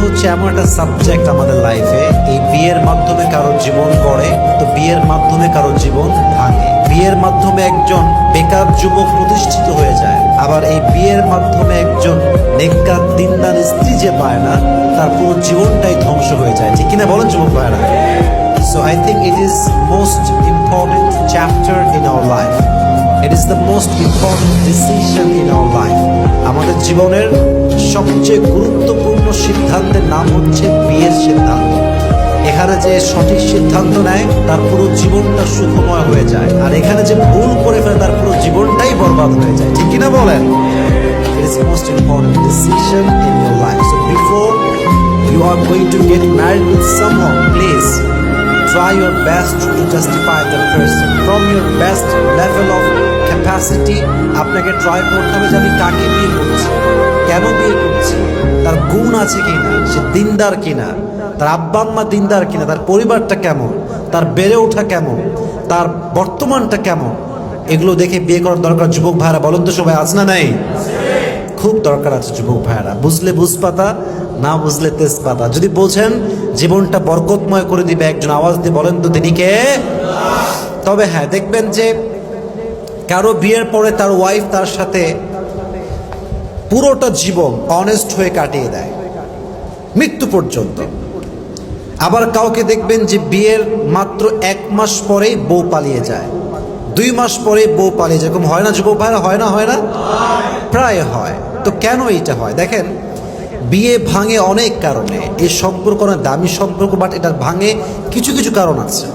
হচ্ছে এমন একটা সাবজেক্ট আমাদের লাইফে, এই বিয়ের মাধ্যমে কারো জীবন গড়ে, তো বিয়ের মাধ্যমে কারো জীবন ভাঙে। বিয়ের মাধ্যমে একজন বেকার যুবক প্রতিষ্ঠিত হয়ে যায়, আবার এই বিয়ের মাধ্যমে একজন নেককার দিনদার স্ত্রী যে পায় না, তার পুরো জীবনটাই ধ্বংস হয়ে যায়। ঠিক কিনা বলেন যুবক ভাইরা? So I think it is most important chapter in our life. It is the most important decision in our life. আমাদের জীবনের সবচেয়ে গুরুত্বপূর্ণ সিদ্ধান্তের নাম হচ্ছে বিয়ের সিদ্ধান্ত। এখানে যে সঠিক সিদ্ধান্ত নেয় তার পুরো জীবনটা সুখময় হয়ে যায়, আর এখানে যে ভুল করে ফেলে তার পুরো জীবনটাই বরবাদ হয়ে যায়। ঠিক কিনা বলেন? It is most important decision in your life. So before you are going to get married with someone, please try your best to justify the person from your best level of capacity. আপনাকে try করতে হবে যে আমি কাকে বিয়ে করছি, কেন বিয়ে করছি, তার গুণ আছে কিনা, সে দিনদার কিনা, তার আব্বা আম্মা দিনদার কিনা, তার পরিবারটা কেমন, তার বেড়ে ওঠা কেমন, তার বর্তমানটা কেমন, এগুলো দেখে বিয়ে করার দরকার। যুবক ভাইরা বলেন তো সবাই, আজ না নাই? খুব দরকার আছে যুবক ভাইরা। বুঝলে বুঝপাতা, না বুঝলে তেজপাতা। যদি বোঝেন জীবনটা বরকতময় করে দিবে, একজন আওয়াজ দিয়ে বলেন তো তিনি কে? তবে হ্যাঁ, দেখবেন যে কারো বিয়ের পরে তার ওয়াইফ তার সাথে পুরোটা জীবন অনেস্ট হয়ে কাটিয়ে দেয়, মৃত্যু পর্যন্ত। আবার কাউকে দেখবেন যে বিয়ের মাত্র 1 মাস পরেই বউ পালিয়ে যায়, 2 মাস পরেই বউ পালিয়ে যায়। এরকম হয় না যুবক ভাইরা? হয় না? হয় না? প্রায় হয়। তো কেন এইটা হয়? দেখেন, বিয়ে ভাঙে অনেক কারণে। এই সম্পর্ক অনেক দামি সম্পর্ক, বাট এটা ভাঙে কিছু কিছু কারণ আছে।